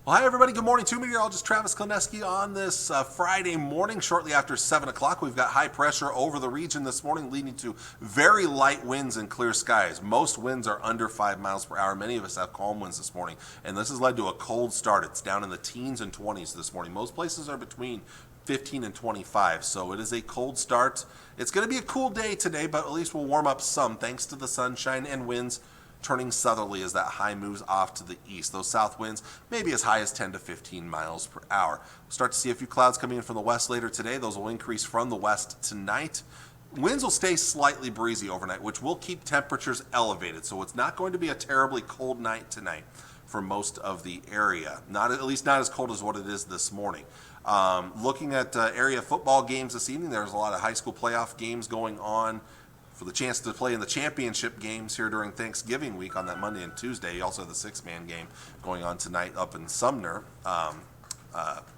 Well, hi, everybody. Good morning. Meteorologist Travis Kleneski on this Friday morning, shortly after 7 o'clock. We've got high pressure over the region this morning, leading to very light winds and clear skies. Most winds are under 5 miles per hour. Many of us have calm winds this morning, and this has led to a cold start. It's down in the teens and 20s this morning. Most places are between 15 and 25, so it is a cold start. It's going to be a cool day today, but at least we'll warm up some thanks to the sunshine and winds turning southerly as that high moves off to the east. Those south winds maybe as high as 10 to 15 miles per hour. We'll start to see a few clouds coming in from the west later today. Those will increase from the west tonight. Winds will stay slightly breezy overnight, which will keep temperatures elevated. So it's not going to be a terribly cold night tonight for most of the area. Not at least not as cold as what it is this morning. Looking at area football games this evening, there's a lot of high school playoff games going on for the chance to play in the championship games here during Thanksgiving week on that Monday and Tuesday. You also have the six-man game going on tonight up in Sumner.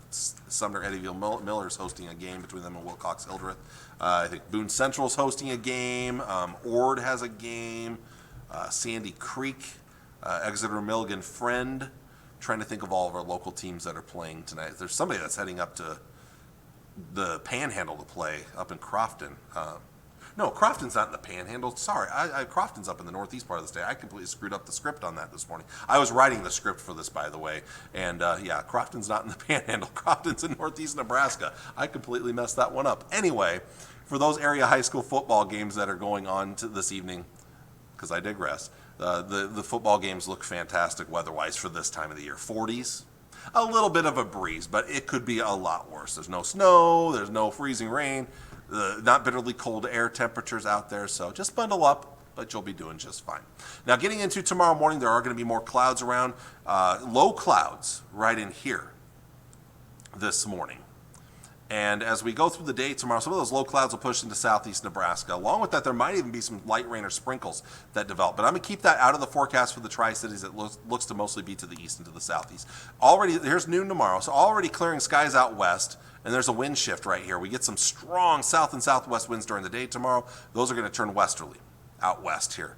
Sumner Eddyville Miller's hosting a game between them and Wilcox Hildreth. I think Boone Central's hosting a game. Ord has a game. Sandy Creek, Exeter Milligan Friend. Trying to think of all of our local teams that are playing tonight. There's somebody that's heading up to the Panhandle to play up in Crofton. No, Crofton's not in the Panhandle. Sorry, Crofton's up in the northeast part of the state. I completely screwed up the script on that this morning. I was writing the script for this, by the way, and yeah, Crofton's not in the Panhandle. Crofton's in northeast Nebraska. I completely messed that one up. Anyway, for those area high school football games that are going on this evening, because I digress, the football games look fantastic weather-wise for this time of the year. 40s, a little bit of a breeze, but it could be a lot worse. There's no snow, there's no freezing rain. Not bitterly cold air temperatures out there, so just bundle up, but you'll be doing just fine. Now, getting into tomorrow morning, there are going to be more clouds around. Low clouds right in here this morning. And as we go through the day tomorrow, some of those low clouds will push into southeast Nebraska. Along with that, there might even be some light rain or sprinkles that develop. But I'm going to keep that out of the forecast for the Tri-Cities. It looks to mostly be to the east and to the southeast. Already, here's noon tomorrow, so already clearing skies out west. And there's a wind shift right here. We get some strong south and southwest winds during the day tomorrow. Those are going to turn westerly out west here.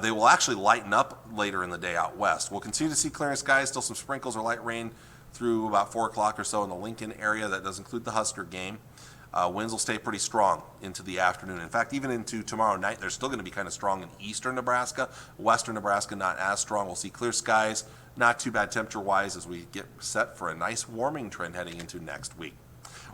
They will actually lighten up later in the day out west. We'll continue to see clearing skies, still some sprinkles or light rain through about 4 o'clock or so in the Lincoln area. That does include the Husker game. Winds will stay pretty strong into the afternoon. In fact, even into tomorrow night, they're still going to be kind of strong in eastern Nebraska. Western Nebraska, not as strong. We'll see clear skies, not too bad temperature-wise as we get set for a nice warming trend heading into next week.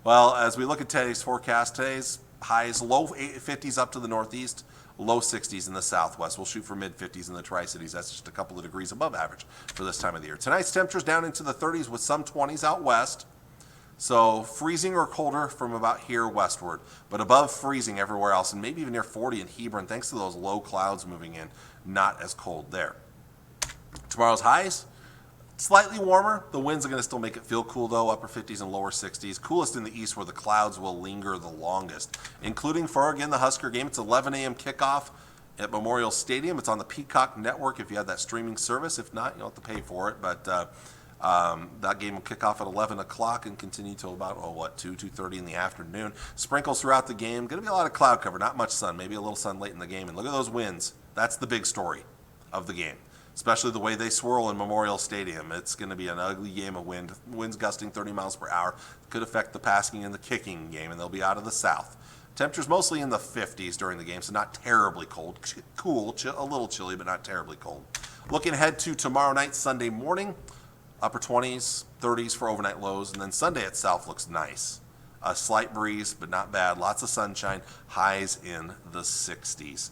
Well, as we look at today's forecast, today's highs, low 50s up to the northeast, low 60s in the southwest. We'll shoot for mid-50s in the Tri-Cities. That's just a couple of degrees above average for this time of the year. Tonight's temperatures down into the 30s with some 20s out west. So freezing or colder from about here westward, but above freezing everywhere else, and maybe even near 40 in Hebron, thanks to those low clouds moving in. Not as cold there. Tomorrow's highs, slightly warmer. The winds are going to still make it feel cool, though, upper 50s and lower 60s. Coolest in the east where the clouds will linger the longest, including for, again, the Husker game. It's 11 a.m. kickoff at Memorial Stadium. It's on the Peacock Network if you have that streaming service. If not, you'll have to pay for it. But that game will kick off at 11 o'clock and continue till about, 2:30 in the afternoon. Sprinkles throughout the game. Going to be a lot of cloud cover, not much sun. Maybe a little sun late in the game. And look at those winds. That's the big story of the game, especially the way they swirl in Memorial Stadium. It's going to be an ugly game of wind. Winds gusting 30 miles per hour. Could affect the passing and the kicking game, and they'll be out of the south. Temperatures mostly in the 50s during the game, so not terribly cold. Cool, a little chilly, but not terribly cold. Looking ahead to tomorrow night, Sunday morning, upper 20s, 30s for overnight lows, and then Sunday itself looks nice. A slight breeze, but not bad. Lots of sunshine. Highs in the 60s.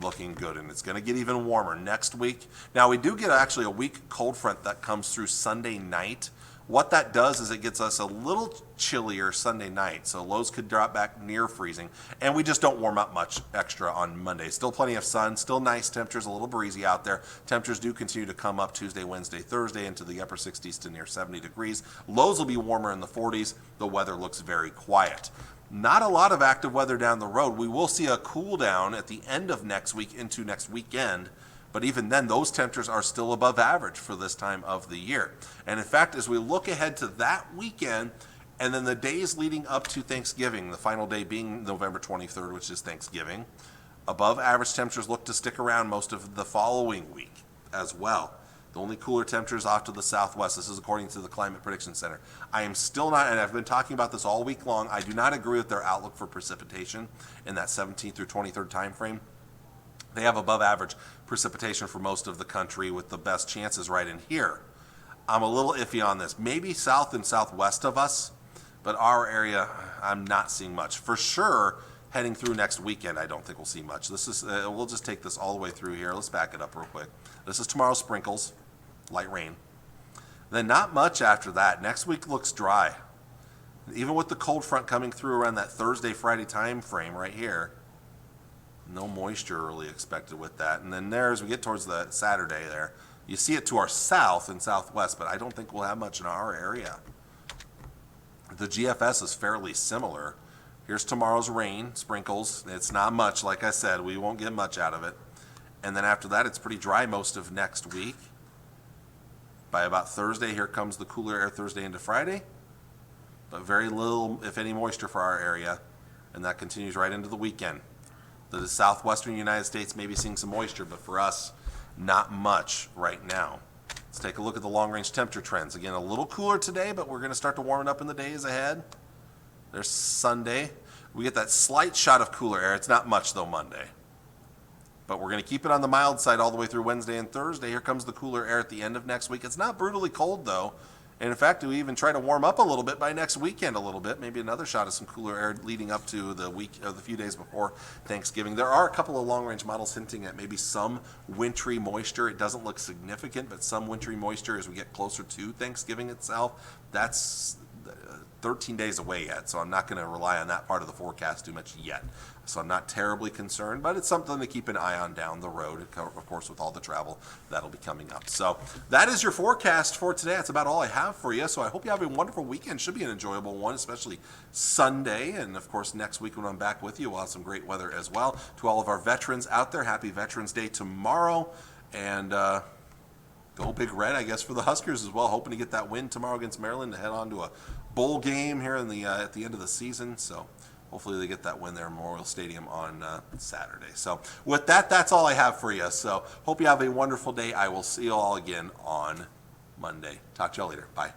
Looking good, and it's going to get even warmer next week. Now, we do get actually a weak cold front that comes through Sunday night. What that does is it gets us a little chillier Sunday night, so lows could drop back near freezing, and we just don't warm up much extra on Monday. Still plenty of sun, still nice temperatures, a little breezy out there. Temperatures do continue to come up Tuesday, Wednesday, Thursday into the upper 60s to near 70 degrees. Lows will be warmer in the 40s. The weather looks very quiet. Not a lot of active weather down the road. We will see a cool down at the end of next week into next weekend, but even then, those temperatures are still above average for this time of the year. And in fact, as we look ahead to that weekend, and then the days leading up to Thanksgiving, the final day being November 23rd, which is Thanksgiving, above average temperatures look to stick around most of the following week as well. The only cooler temperatures off to the southwest. This is according to the Climate Prediction Center. I am still not, and I've been talking about this all week long, I do not agree with their outlook for precipitation in that 17th through 23rd time frame. They have above average precipitation for most of the country with the best chances right in here. I'm a little iffy on this. Maybe south and southwest of us, but our area, I'm not seeing much. For sure, heading through next weekend, I don't think we'll see much. This is, we'll just take this all the way through here. Let's back it up real quick. This is tomorrow's sprinkles, light rain. Then not much after that. Next week looks dry. Even with the cold front coming through around that Thursday, Friday time frame right here, no moisture really expected with that. And then there, as we get towards the Saturday there, you see it to our south and southwest, but I don't think we'll have much in our area. The GFS is fairly similar. Here's tomorrow's rain, sprinkles. It's not much, like I said. We won't get much out of it. And then after that, it's pretty dry most of next week. By about Thursday, here comes the cooler air Thursday into Friday. But very little, if any, moisture for our area. And that continues right into the weekend. The southwestern United States may be seeing some moisture, but for us, not much right now. Let's take a look at the long-range temperature trends. Again, a little cooler today, but we're going to start to warm it up in the days ahead. There's Sunday. We get that slight shot of cooler air. It's not much, though, Monday. But we're going to keep it on the mild side all the way through Wednesday and Thursday. Here comes the cooler air at the end of next week. It's not brutally cold, though. And in fact, we even try to warm up a little bit by next weekend a little bit. Maybe another shot of some cooler air leading up to the week or the few days before Thanksgiving. There are a couple of long-range models hinting at maybe some wintry moisture. It doesn't look significant, but some wintry moisture as we get closer to Thanksgiving itself. That's 13 days away yet, so I'm not going to rely on that part of the forecast too much yet. So I'm not terribly concerned, but it's something to keep an eye on down the road, of course, with all the travel that'll be coming up. So that is your forecast for today. That's about all I have for you. So I hope you have a wonderful weekend. Should be an enjoyable one, especially Sunday. And of course, next week when I'm back with you, we'll have some great weather as well. To all of our veterans out there, happy Veterans Day tomorrow. And go Big Red, I guess, for the Huskers as well. Hoping to get that win tomorrow against Maryland to head on to a bowl game here in the at the end of the season. So hopefully they get that win there in Memorial Stadium on Saturday. So with that, that's all I have for you. So hope you have a wonderful day. I will see you all again on Monday. Talk to y'all later. Bye.